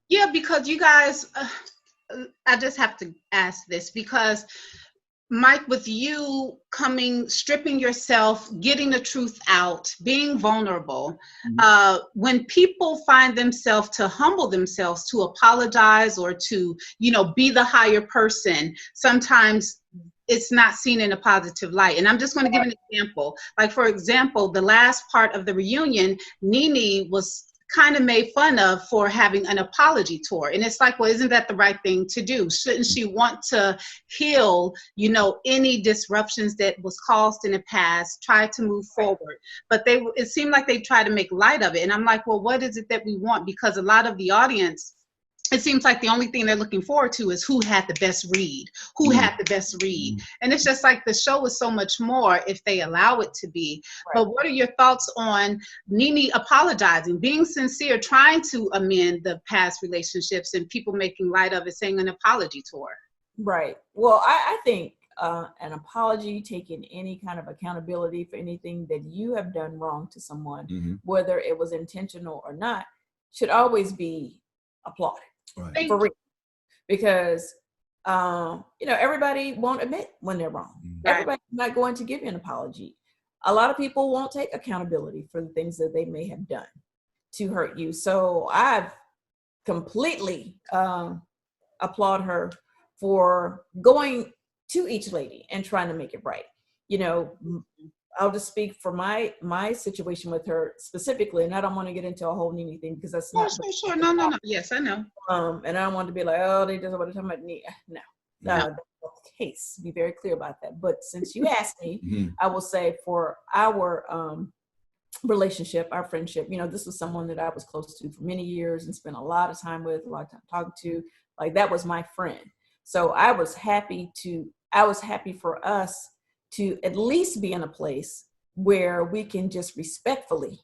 Yeah, because you guys, I just have to ask this because Mike, with you stripping yourself, getting the truth out, being vulnerable, when people find themselves to humble themselves, to apologize or to, be the higher person, sometimes it's not seen in a positive light. And I'm just going to give an example. Like, for example, the last part of the reunion, Nene was kind of made fun of for having an apology tour. And it's like, well, isn't that the right thing to do? Shouldn't she want to heal, any disruptions that was caused in the past, try to move forward? But it seemed like they tried to make light of it. And I'm like, well, what is it that we want? Because a lot of the audience, it seems like the only thing they're looking forward to is who had the best read, And it's just like the show is so much more if they allow it to be. Right. But what are your thoughts on Nene apologizing, being sincere, trying to amend the past relationships, and people making light of it, saying an apology tour? Right. Well, I think an apology, taking any kind of accountability for anything that you have done wrong to someone, whether it was intentional or not, should always be applauded. Right. For real. Because, everybody won't admit when they're wrong. Right. Everybody's not going to give you an apology. A lot of people won't take accountability for the things that they may have done to hurt you. So I've completely applaud her for going to each lady and trying to make it right. I'll just speak for my situation with her specifically, and I don't want to get into a whole Nene thing because that's not. Sure. No. Yes, I know. And I don't want to be like, oh, they just want to talk about Nene. No. That's not the case. Be very clear about that. But since you asked me, I will say for our relationship, our friendship, this was someone that I was close to for many years and spent a lot of time with, a lot of time talking to. Like, that was my friend. So I was happy for us to at least be in a place where we can just respectfully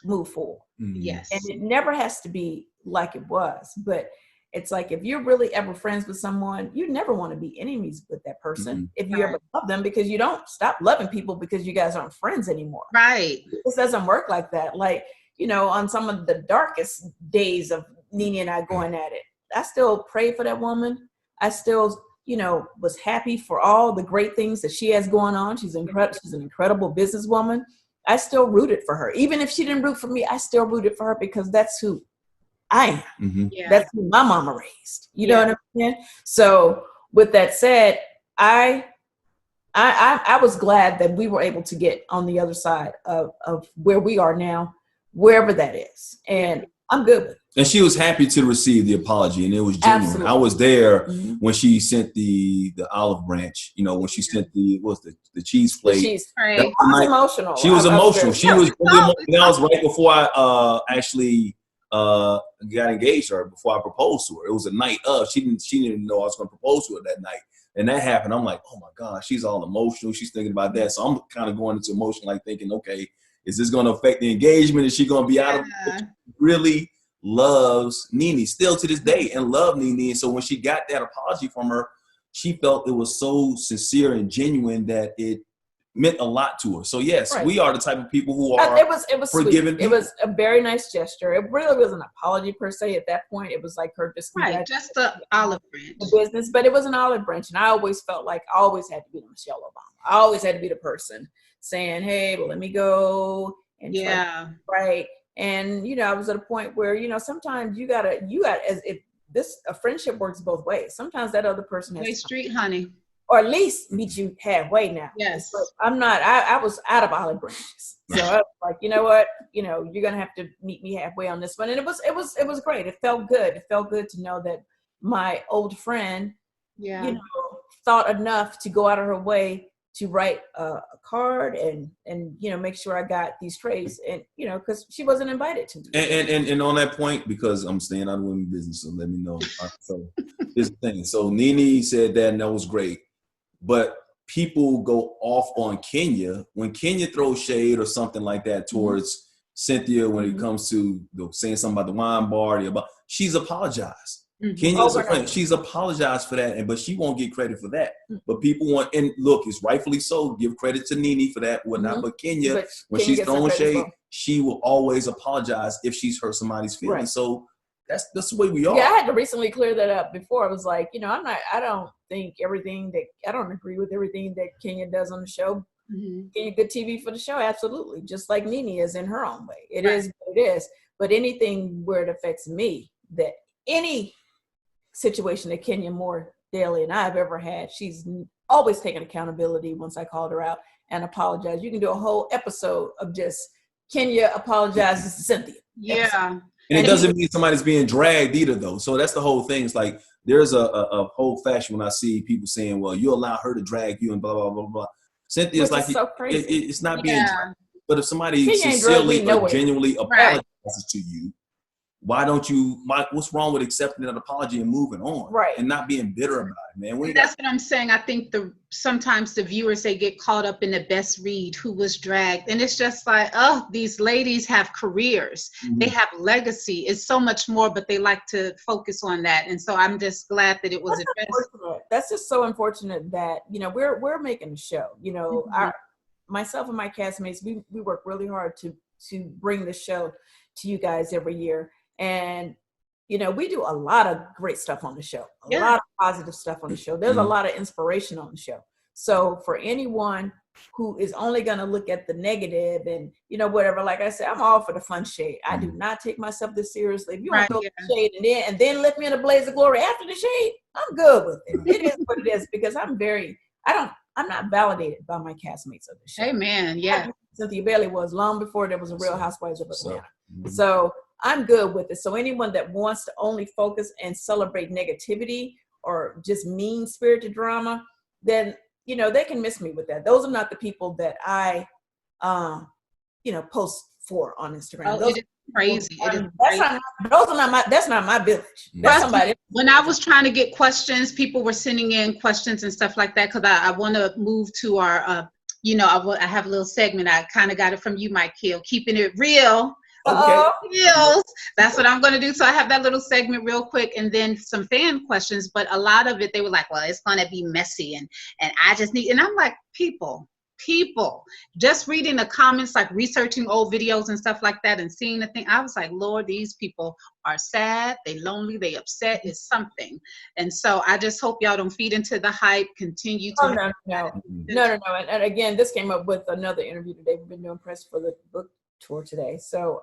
move forward. Yes. And it never has to be like it was, but it's like, if you're really ever friends with someone, you never want to be enemies with that person if you ever love them, because you don't stop loving people because you guys aren't friends anymore. Right. This doesn't work like that. Like, on some of the darkest days of Nene and I going at it, I still prayed for that woman. I still was happy for all the great things that she has going on. She's incredible. She's an incredible businesswoman. I still rooted for her. Even if she didn't root for me, I still rooted for her because that's who I am. Yeah. That's who my mama raised. You know what I'm saying? So with that said, I was glad that we were able to get on the other side of where we are now, wherever that is. And I'm good with it. And she was happy to receive the apology, and it was genuine. Absolutely. I was there when she sent the olive branch. When she sent the cheese plate. The cheese plate. I was emotional. She was emotional. She was really emotional. That was right before I actually got engaged to her. Before I proposed to her, it was a night of. She didn't even know I was going to propose to her that night. And that happened. I'm like, oh my gosh, she's all emotional. She's thinking about that. So I'm kind of going into emotion, like thinking, okay, is this going to affect the engagement? Is she going to be out of it? Really loves Nene still to this day and love Nene. And so when she got that apology from her, she felt it was so sincere and genuine that it meant a lot to her. So yes, we are the type of people who are it was forgiving. It was a very nice gesture. It really wasn't an apology per se at that point. It was like her just the olive branch. The business, but it was an olive branch. And I always felt like I always had to be the Michelle Obama. I always had to be the person saying, hey, well, let me go. And right. And, I was at a point where, sometimes you got as if a friendship works both ways. Sometimes that other person has street, honey. Or at least meet you halfway now. Yes. But I'm not, I was out of olive branches. So I was like, you know what, you're going to have to meet me halfway on this one. And it was great. It felt good. It felt good to know that my old friend, thought enough to go out of her way to write a card and make sure I got these trays, and because she wasn't invited to. And on that point, because I'm staying out of women's business, so let me know. So this thing. So Nene said that, and that was great, but people go off on Kenya when Kenya throws shade or something like that towards Cynthia when it comes to saying something about the wine bar. She's apologized. Kenya's a friend. She's apologized for that, but she won't get credit for that. But people want, and look, it's rightfully so. Give credit to Nene for that, whatnot. But Kenya, when she's throwing shade, she will always apologize if she's hurt somebody's feelings. Right. So that's the way we are. Yeah, I had to recently clear that up before. I was like, I don't agree with everything that Kenya does on the show. Mm-hmm. Kenya good TV for the show, absolutely. Just like Nene is in her own way. It is what it is. But anything where it affects me, that any situation that Kenya Moore Daly and I have ever had, she's always taken accountability once I called her out and apologized. You can do a whole episode of just Kenya apologizes to Cynthia. Yeah. And it doesn't mean somebody's being dragged either, though. So that's the whole thing. It's like there's a whole fashion when I see people saying, well, you allow her to drag you and blah, blah, blah, blah. Cynthia's like, so crazy. It's not being dragged. But if somebody sincerely or genuinely apologizes to you, why don't you, what's wrong with accepting an apology and moving on? Right. And not being bitter about it, man. That's what I'm saying. I think sometimes the viewers, they get caught up in the best read, who was dragged. And it's just like, oh, these ladies have careers. Mm-hmm. They have legacy. It's so much more, but they like to focus on that. And so I'm just glad that it was addressed. That's just so unfortunate that, we're making a show. Mm-hmm. Myself and my castmates, we work really hard to bring the show to you guys every year. And, we do a lot of great stuff on the show, a lot of positive stuff on the show. There's a lot of inspiration on the show. So for anyone who is only going to look at the negative and, whatever, like I said, I'm all for the fun shade. I do not take myself this seriously. If you want to throw the shade and then lift me in a blaze of glory after the shade, I'm good with it. It is what it is, because I'm not validated by my castmates of the show. Amen. Yeah. Cynthia Bailey was long before there was a Real Housewives of Atlanta. So I'm good with it. So anyone that wants to only focus and celebrate negativity or just mean-spirited drama, then, they can miss me with that. Those are not the people that I, post for on Instagram. Oh, those it is crazy. That's not my village. That's somebody. When I was trying to get questions, people were sending in questions and stuff like that, because I want to move to our, I have a little segment. I kind of got it from you, Mike Hill, keeping it real. Okay. That's what I'm going to do. So I have that little segment real quick, and then some fan questions. But a lot of it, they were like, well, it's going to be messy. And I just need, and I'm like, people, just reading the comments, like researching old videos and stuff like that and seeing the thing. I was like, Lord, these people are sad. They lonely. They upset. It's something. And so I just hope y'all don't feed into the hype. Continue to. No. And again, this came up with another interview today. We've been doing press for the book tour today. So,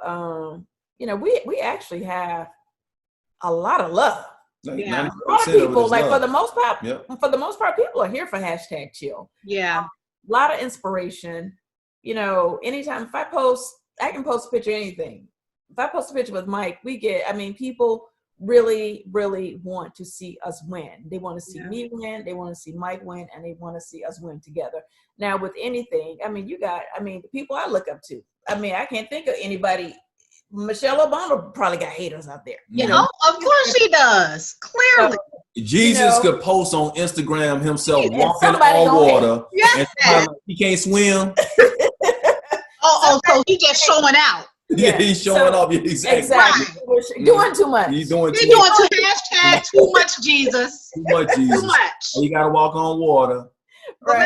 we actually have a lot of love. Yeah. A lot of people, like for the most part, people are here for #chill. Yeah. A lot of inspiration. Anytime if I can post a picture of anything. If I post a picture with Mike, people really, really want to see us win. They want to see me win. They want to see Mike win, and they want to see us win together. Now, with anything, the people I look up to. I can't think of anybody. Michelle Obama probably got haters out there. Of course she does. Clearly. Jesus could post on Instagram himself walking on water. Yes. And he can't swim. So he just showing out. Yeah, he's showing off. Exactly. Right. Doing too much. He's doing too much. #too much Jesus. Too much Jesus. Too much. You got to walk on water. Right.